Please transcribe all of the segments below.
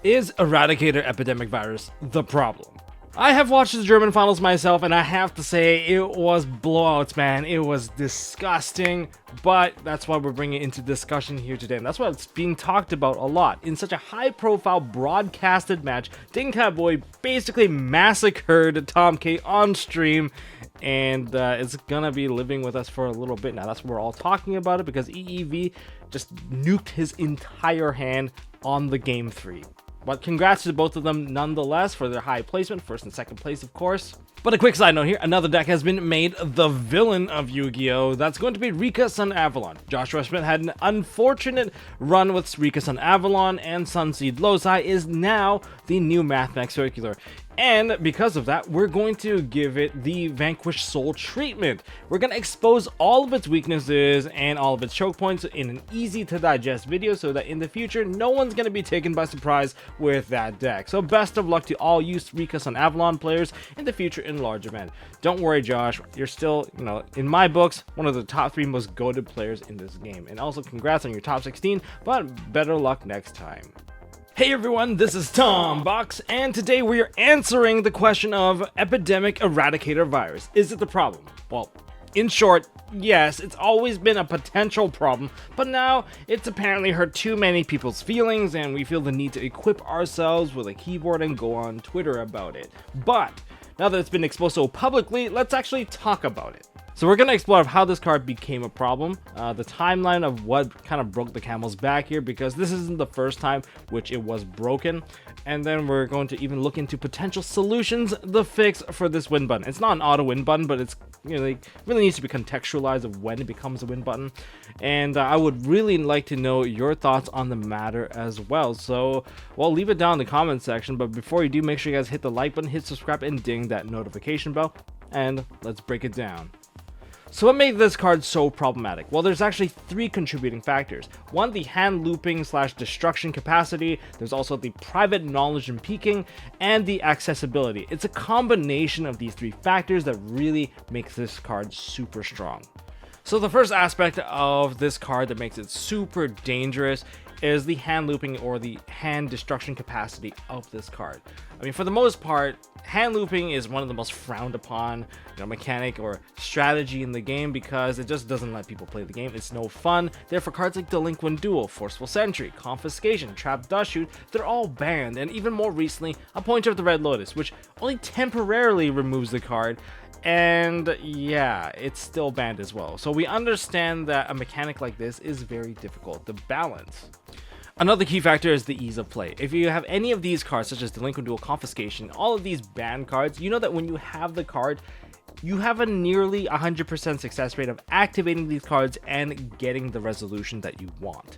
Is Eradicator Epidemic Virus the problem? I have watched the German finals myself, and I have to say it was blowouts, man. It was disgusting, but that's why we're bringing it into discussion here today, and that's why it's being talked about a lot. In such a high-profile broadcasted match, Boy basically massacred Tom K on stream, and it's gonna be living with us for a little bit now. That's what we're all talking about it, because EEV just nuked his entire hand on the Game 3. But congrats to both of them nonetheless for their high placement, first and second place, of course. But a quick side note here, another deck has been made the villain of Yu-Gi-Oh! That's going to be Rika Sun Avalon. Joshua Smith had an unfortunate run with Rika Sun Avalon, and Sunseed Losai is now the new Mathmax Circular. And because of that, we're going to give it the Vanquished Soul treatment. We're going to expose all of its weaknesses and all of its choke points in an easy to digest video so that in the future, no one's going to be taken by surprise with that deck. So best of luck to all you Rika Sun Avalon players in the future in large event. Don't worry, Josh, you're still, in my books, one of the top 3 most goated players in this game. And also congrats on your top 16, but better luck next time. Hey everyone, this is Tom Box, and today we are answering the question of Epidemic Eradicator Virus. Is it the problem? Well, in short, yes, it's always been a potential problem, but now it's apparently hurt too many people's feelings, and we feel the need to equip ourselves with a keyboard and go on Twitter about it. But now that it's been exposed so publicly, let's actually talk about it. So we're going to explore how this card became a problem, the timeline of what kind of broke the camel's back here, because this isn't the first time which it was broken, and then we're going to even look into potential solutions, the fix for this win button. It's not an auto win button, but it's really needs to be contextualized of when it becomes a win button, and I would really like to know your thoughts on the matter as well. So, well, leave it down in the comment section, but before you do, make sure you guys hit the like button, hit subscribe, and ding that notification bell, and let's break it down. So what made this card so problematic? Well, there's actually 3 contributing factors. 1, the hand looping / destruction capacity. There's also the private knowledge and peeking, and the accessibility. It's a combination of these 3 factors that really makes this card super strong. So the first aspect of this card that makes it super dangerous is the hand looping or the hand destruction capacity of this card. I mean, for the most part, hand looping is one of the most frowned upon mechanic or strategy in the game because it just doesn't let people play the game. It's no fun. Therefore, cards like Delinquent Duel, Forceful Sentry, Confiscation, Trap Dust Shoot, they're all banned. And even more recently, a Pointer of the Red Lotus, which only temporarily removes the card. And yeah, it's still banned as well. So we understand that a mechanic like this is very difficult to balance. Another key factor is the ease of play. If you have any of these cards, such as Delinquent Duel, Confiscation, all of these banned cards, you know that when you have the card, you have a nearly 100% success rate of activating these cards and getting the resolution that you want.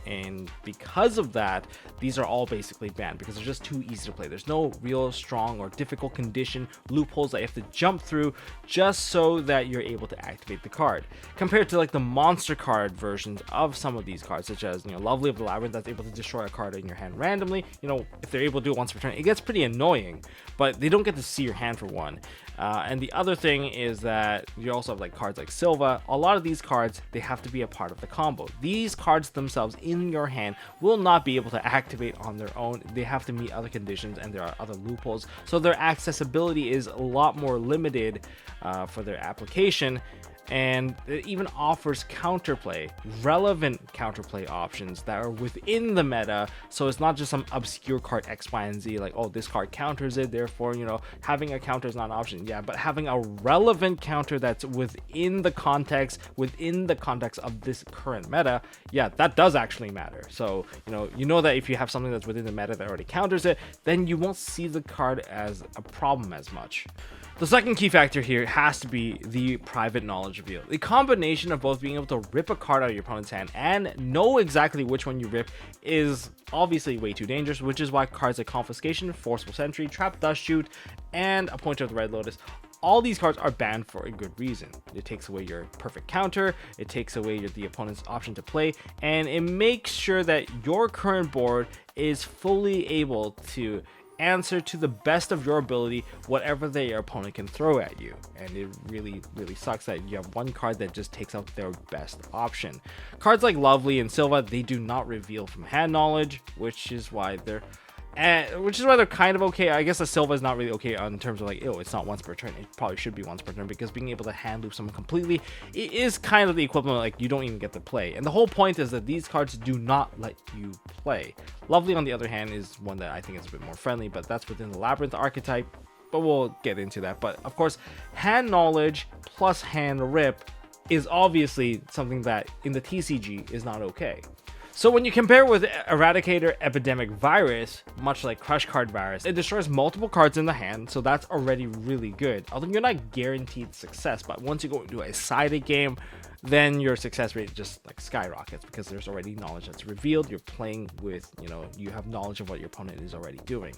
And because of that, these are all basically banned because they're just too easy to play. There's no real strong or difficult condition loopholes that you have to jump through just so that you're able to activate the card. Compared to like the monster card versions of some of these cards, such as Lovely of the Labyrinth, that's able to destroy a card in your hand randomly. If they're able to do it once per turn, it gets pretty annoying, but they don't get to see your hand for one. And the other thing is that you also have cards like Silva. A lot of these cards, they have to be a part of the combo. These cards themselves in your hand will not be able to activate on their own. They have to meet other conditions, and there are other loopholes, so their accessibility is a lot more limited for their application. And it even offers counterplay, relevant counterplay options that are within the meta. So it's not just some obscure card X, Y, and Z, like, oh, this card counters it, therefore, having a counter is not an option. Yeah, but having a relevant counter that's within the context of this current meta, yeah, that does actually matter. So, you know that if you have something that's within the meta that already counters it, then you won't see the card as a problem as much. The second key factor here has to be the private knowledge reveal. The combination of both being able to rip a card out of your opponent's hand and know exactly which one you rip is obviously way too dangerous, which is why cards like Confiscation, Forceful Sentry, Trap Dust Shoot, and a Pointer of the Red Lotus, all these cards are banned for a good reason. It takes away your perfect counter, it takes away the opponent's option to play, and it makes sure that your current board is fully able to answer to the best of your ability whatever your opponent can throw at you. And it really sucks that you have one card that just takes out their best option. Cards like Lovely and Silva, they do not reveal from hand knowledge, which is why they're And which is why they're kind of okay. I guess the Silva is not really okay in terms of like, ew, it's not once per turn. It probably should be once per turn, because being able to hand loop someone completely, it is kind of the equivalent of like you don't even get to play. And the whole point is that these cards do not let you play. Lovely, on the other hand, is one that I think is a bit more friendly, but that's within the Labyrinth archetype. But we'll get into that. But of course, hand knowledge plus hand rip is obviously something that in the TCG is not okay. So when you compare with Eradicator Epidemic Virus, much like Crush Card Virus, it destroys multiple cards in the hand, so that's already really good. Although you're not guaranteed success, but once you go into a sided game, then your success rate just like skyrockets, because there's already knowledge that's revealed. You're playing with, you have knowledge of what your opponent is already doing.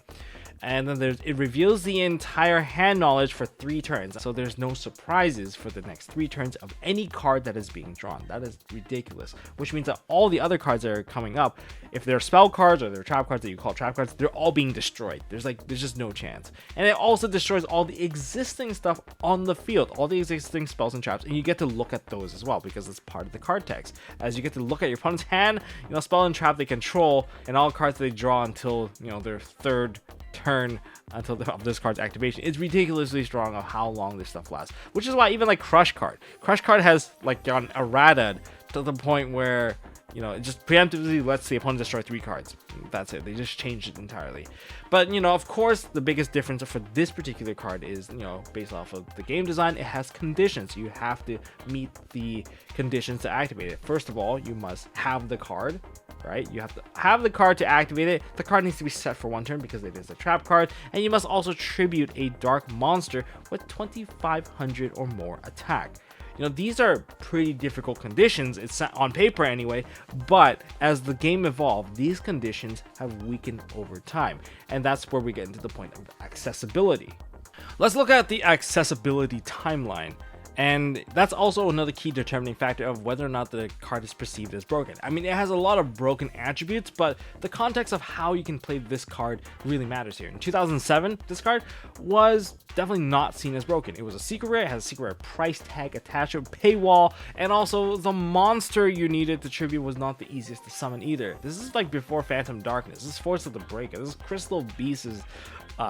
And then it reveals the entire hand knowledge for 3 turns, so there's no surprises for the next 3 turns of any card that is being drawn. That is ridiculous, which means that all the other cards that are coming up, if they're spell cards or they're trap cards that you call trap cards, they're all being destroyed. There's just no chance. And it also destroys all the existing stuff on the field, all the existing spells and traps, and you get to look at those as well, because it's part of the card text. As you get to look at your opponent's hand, spell and trap they control, and all cards they draw until their 3rd turn of this card's activation. It's ridiculously strong of how long this stuff lasts, which is why even like Crush Card has like gone errated to the point where it just preemptively lets the opponent destroy 3 cards. That's it. They just changed it entirely. But of course, the biggest difference for this particular card is based off of the game design. It has conditions. You have to meet the conditions to activate it. First of all, you must have the card. Right, you have to have the card to activate it. The card needs to be set for 1 turn because it is a trap card, and you must also tribute a dark monster with 2500 or more attack. These are pretty difficult conditions, it's on paper anyway, but as the game evolved, these conditions have weakened over time, and that's where we get into the point of accessibility. Let's look at the accessibility timeline. And that's also another key determining factor of whether or not the card is perceived as broken. I mean, it has a lot of broken attributes, but the context of how you can play this card really matters here. In 2007, this card was definitely not seen as broken. It was a secret rare, it has a secret rare price tag attached to a paywall, and also the monster you needed to tribute was not the easiest to summon either. This is like before Phantom Darkness. This is Force of the Breaker. This is Crystal Beast's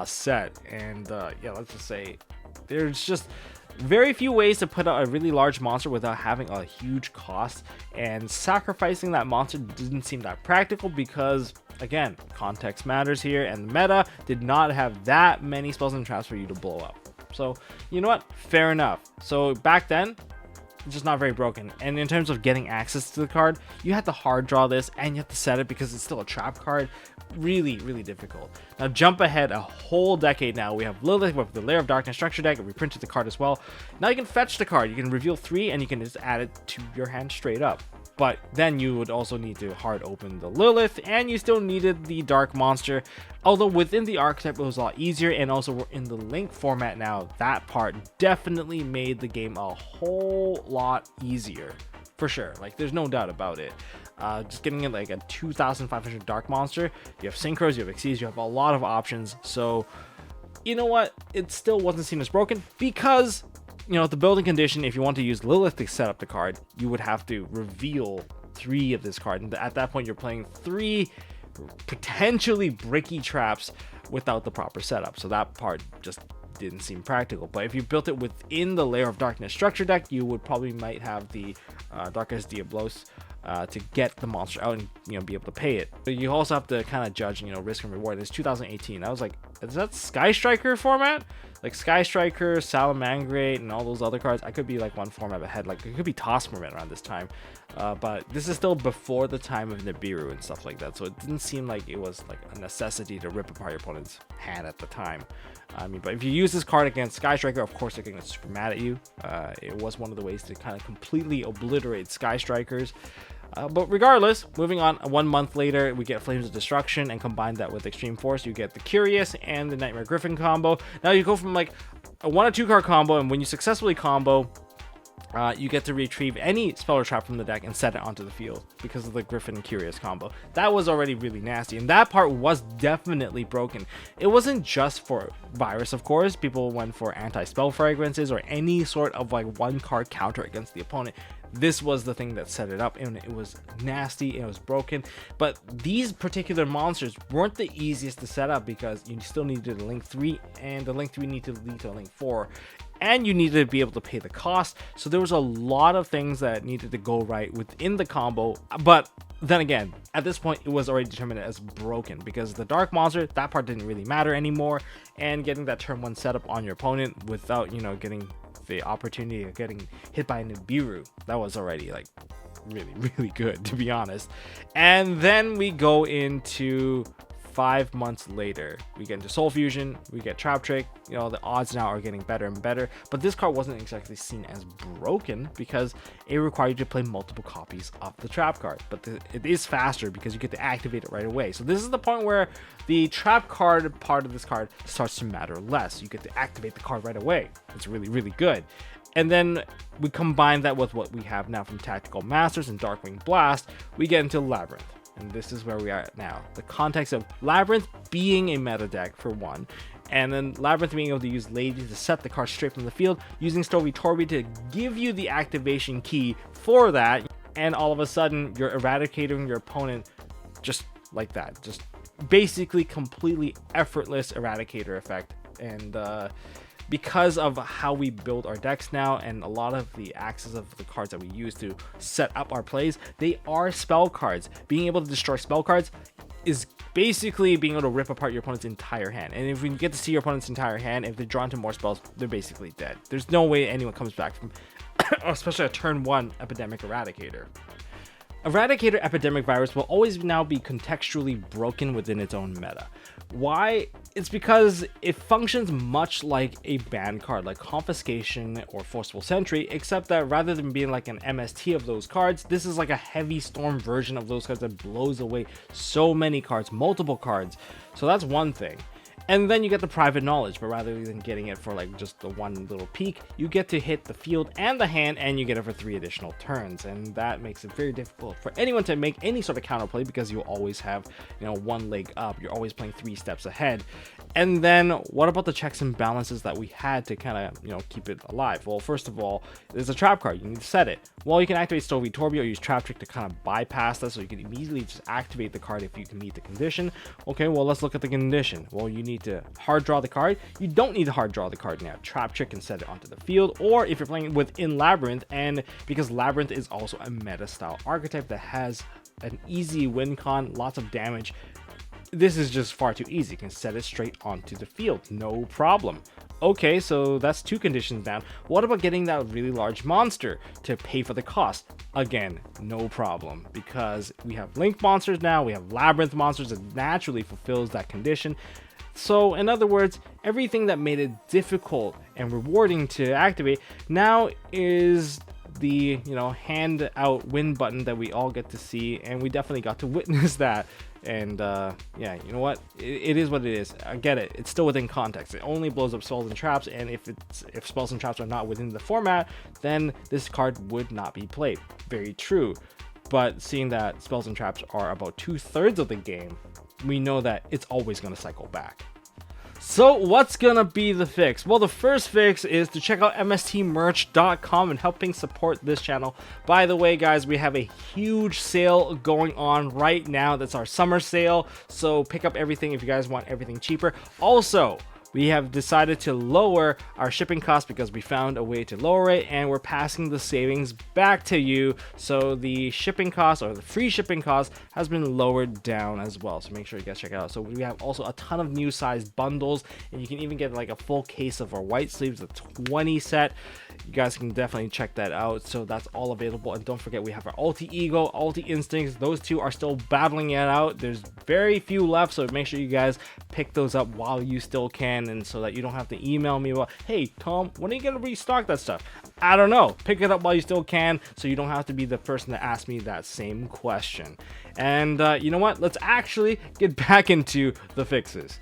set, and yeah, let's just say there's just very few ways to put out a really large monster without having a huge cost, and sacrificing that monster didn't seem that practical because, again, context matters here, and the meta did not have that many spells and traps for you to blow up. So, you know what? Fair enough. So back then, it's just not very broken. And in terms of getting access to the card, you have to hard draw this and you have to set it because it's still a trap card. Really, really difficult. Now jump ahead a whole decade now. We have Lilith with the Lair of Darkness structure deck, and we printed the card as well. Now you can fetch the card. You can reveal 3 and you can just add it to your hand straight up. But then you would also need to hard open the Lilith, and you still needed the Dark Monster. Although within the archetype it was a lot easier, and also we're in the Link format now, that part definitely made the game a whole lot easier. For sure, like there's no doubt about it. Just getting in like a 2,500 Dark Monster, you have Synchros, you have Xyz, you have a lot of options. So, you know what? It still wasn't seen as broken because, the building condition, if you want to use Lilith to set up the card, you would have to reveal 3 of this card. And at that point, you're playing 3 potentially bricky traps without the proper setup. So that part just didn't seem practical. But if you built it within the Lair of Darkness structure deck, you would probably might have the Darkest Diablos to get the monster out and be able to pay it. But you also have to kind of judge risk and reward. It's 2018. I was like, is that Sky Striker format? Like Sky Striker, Salamangreat, and all those other cards. I could be like one format ahead. Like it could be Tosmerman around this time. But this is still before the time of Nibiru and stuff like that. So it didn't seem like it was like a necessity to rip apart your opponent's hand at the time. But if you use this card against Sky Striker, of course they're going to get super mad at you. It was one of the ways to kind of completely obliterate Sky Strikers. But regardless, moving on, 1 month later, we get Flames of Destruction, and combine that with Extreme Force, you get the Curious and the Nightmare Griffin combo. Now you go from like a 1 or 2 card combo, and when you successfully combo, you get to retrieve any spell or trap from the deck and set it onto the field because of the Griffin and Curious combo. That was already really nasty, and that part was definitely broken. It wasn't just for Virus, of course. People went for anti-spell fragrances or any sort of like 1 card counter against the opponent. This was the thing that set it up, and it was nasty and it was broken. But these particular monsters weren't the easiest to set up because you still needed a link 3, and the link 3 needed to lead to a link 4, and you needed to be able to pay the cost. So there was a lot of things that needed to go right within the combo. But then again, at this point, it was already determined as broken because the dark monster, that part didn't really matter anymore, and getting that turn 1 setup on your opponent without, you know, getting the opportunity of getting hit by a Nibiru, that was already like really good, to be honest. And then we go into 5 months later, we get into Soul Fusion, we get Trap Trick. You know, the odds now are getting better and better, but this card wasn't exactly seen as broken because it required you to play multiple copies of the trap card. But it is faster because you get to activate it right away. So this is the point where the trap card part of this card starts to matter less. You get to activate the card right away. It's really good. And then we combine that with what we have now from Tactical Masters and Darkwing Blast, we get into Labyrinth. And this is where we are at now. The context of Labyrinth being a meta deck for one, and then Labyrinth being able to use Lady to set the card straight from the field, using Stovey Torby to give you the activation key for that, and all of a sudden you're eradicating your opponent just like that. Just basically completely effortless Eradicator effect. And because of how we build our decks now and a lot of the axes of the cards that we use to set up our plays, they are spell cards. Being able to destroy spell cards is basically being able to rip apart your opponent's entire hand. And if we get to see your opponent's entire hand, if they're drawn to more spells, they're basically dead. There's no way anyone comes back from especially a turn 1 Epidemic Eradicator. Eradicator Epidemic Virus will always now be contextually broken within its own meta. Why? It's because it functions much like a ban card, like Confiscation or Forceful Sentry, except that rather than being like an MST of those cards, this is like a Heavy Storm version of those cards that blows away so many cards, multiple cards. So that's one thing. And then you get the Private Knowledge, but rather than getting it for like just the one little peak, you get to hit the field and the hand, and you get it for 3 additional turns. And that makes it very difficult for anyone to make any sort of counterplay because you always have, you know, one leg up. You're always playing 3 steps ahead. And then what about the checks and balances that we had to kind of, you know, keep it alive? Well, first of all, there's a trap card. You need to set it. Well, you can activate Stovey Torby or use Trap Trick to kind of bypass that, so you can immediately just activate the card if you can meet the condition. Okay, well, let's look at the condition. Well, you need to hard draw the card. You don't need to hard draw the card now. Trap Trick can set it onto the field, or if you're playing within Labyrinth, and because Labyrinth is also a meta style archetype that has an easy win con, lots of damage, this is just far too easy. You can set it straight onto the field, no problem. Okay, so that's 2 conditions down. What about getting that really large monster to pay for the cost? Again, no problem, because we have Link monsters now, we have Labyrinth monsters that naturally fulfills that condition. So in other words, everything that made it difficult and rewarding to activate now is the, you know, hand out win button that we all get to see, and we definitely got to witness that. And yeah, you know what, it is what it is. I get it, it's still within context. It only blows up spells and traps, and if spells and traps are not within the format, then this card would not be played. Very true. But seeing that spells and traps are about 2/3 of the game, we know that it's always going to cycle back. So what's gonna be the fix? Well, the first fix is to check out MSTmerch.com and helping support this channel. By the way, guys, we have a huge sale going on right now. That's our summer sale, so pick up everything if you guys want everything cheaper. Also, we have decided to lower our shipping costs because we found a way to lower it, and we're passing the savings back to you. So the shipping cost, or the free shipping cost, has been lowered down as well. So make sure you guys check it out. So we have also a ton of new sized bundles, and you can even get like a full case of our white sleeves, the 20 set. You guys can definitely check that out. So that's all available. And don't forget, we have our Ulti Ego, Ulti Instincts. Those 2 are still battling it out. There's very few left, so make sure you guys pick those up while you still can, and so that you don't have to email me about, hey Tom, when are you gonna restock that stuff? I don't know. Pick it up while you still can, so you don't have to be the person to ask me that same question. And you know what, let's actually get back into the fixes.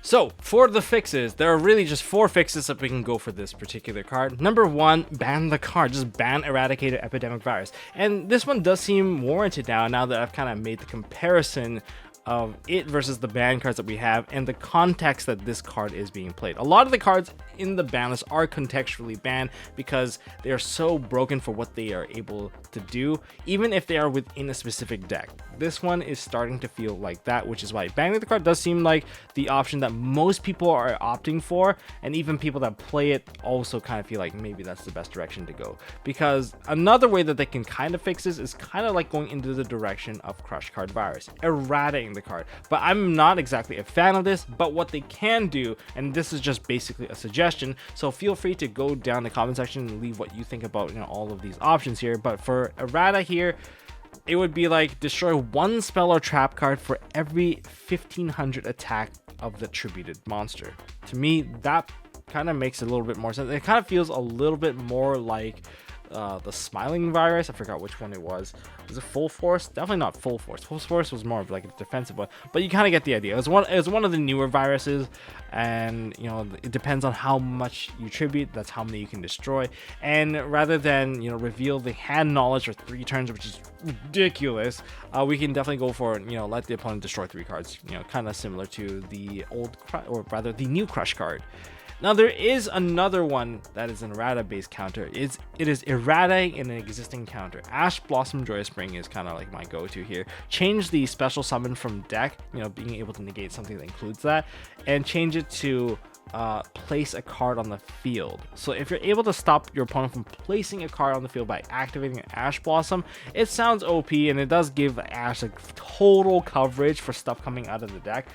So for the fixes, there are really just 4 fixes that we can go for this particular card. Number 1, ban the card. Just ban Eradicator Epidemic Virus. And this one does seem warranted now that I've kind of made the comparison of it versus the ban cards that we have and the context that this card is being played. A lot of the cards in the ban list are contextually banned because they are so broken for what they are able to do, even if they are within a specific deck. This one is starting to feel like that, which is why banning the card does seem like the option that most people are opting for, and even people that play it also kind of feel like maybe that's the best direction to go. Because another way that they can kind of fix this is kind of like going into the direction of Crush Card Virus, eradicating the card. But I'm not exactly a fan of this, but what they can do, and this is just basically a suggestion, so feel free to go down the comment section and leave what you think about, you know, all of these options here. But for errata here, it would be like destroy one spell or trap card for every 1500 attack of the tributed monster. To me, that kind of makes a little bit more sense. It kind of feels a little bit more like the Smiling Virus. I forgot which one it was. Was it Full Force? Definitely not Full Force. Full Force was more of like a defensive one, but you kind of get the idea. It was one of the newer viruses, and you know, it depends on how much you tribute. That's how many you can destroy. And rather than, you know, reveal the hand knowledge for 3 turns, which is ridiculous, we can definitely go for, you know, let the opponent destroy 3 cards. You know, kind of similar to the the new Crush card. Now there is another one that is an errata based counter. It is errating in an existing counter. Ash Blossom Joyous Spring is kind of like my go-to here. Change the special summon from deck, you know, being able to negate something that includes that, and change it to place a card on the field. So if you're able to stop your opponent from placing a card on the field by activating an Ash Blossom, it sounds OP, and it does give Ash like total coverage for stuff coming out of the deck.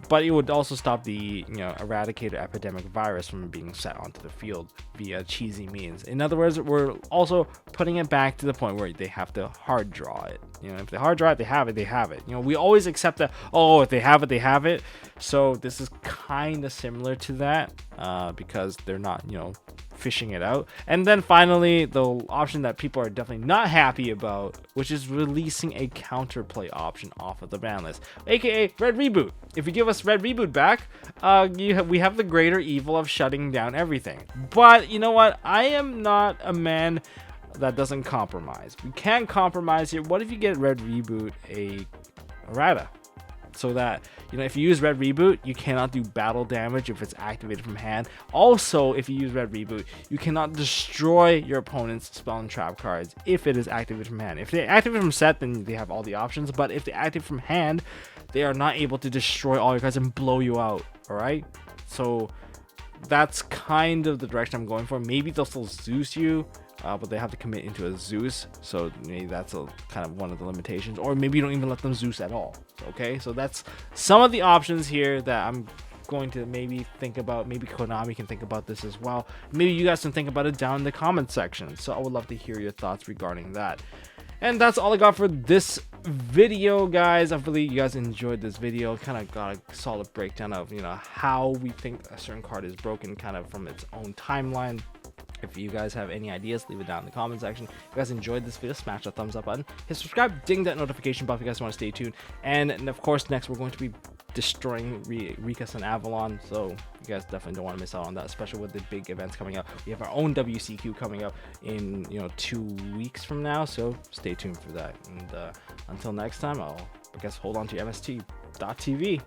But it would also stop the, you know, Eradicator Epidemic Virus from being set onto the field via cheesy means. In other words, we're also putting it back to the point where they have to hard draw it. You know, if they hard draw it, they have it, they have it. You know, we always accept that, oh, if they have it, they have it. So this is kind of similar to that because they're not, you know, fishing it out. And then finally, the option that people are definitely not happy about, which is releasing a counterplay option off of the ban list, aka Red Reboot. If you give us Red Reboot back, we have the greater evil of shutting down everything. But you know what? I am not a man that doesn't compromise. We can't compromise here. What if you get Red Reboot a errata? So that, you know, if you use Red Reboot, you cannot do battle damage if it's activated from hand. Also, if you use Red Reboot, you cannot destroy your opponent's spell and trap cards if it is activated from hand. If they activate from set, then they have all the options, but if they activate from hand, they are not able to destroy all your cards and blow you out. All right, so that's kind of the direction I'm going for. Maybe they'll still Zeus you, but they have to commit into a Zeus, so maybe that's a kind of one of the limitations. Or maybe you don't even let them Zeus at all. Okay, so that's some of the options here that I'm going to maybe think about. Maybe Konami can think about this as well. Maybe you guys can think about it down in the comment section. So I would love to hear your thoughts regarding that. And that's all I got for this video, guys. Hopefully you guys enjoyed this video. Kind of got a solid breakdown of, you know, how we think a certain card is broken, kind of from its own timeline. If you guys have any ideas, leave it down in the comment section. If you guys enjoyed this video, smash that thumbs up button, hit subscribe, ding that notification bell if you guys want to stay tuned. And of course, next we're going to be destroying Rikas and Avalon, so you guys definitely don't want to miss out on that, especially with the big events coming up. We have our own WCQ coming up in, you know, 2 weeks from now, so stay tuned for that. And until next time, I guess hold on to MST.TV.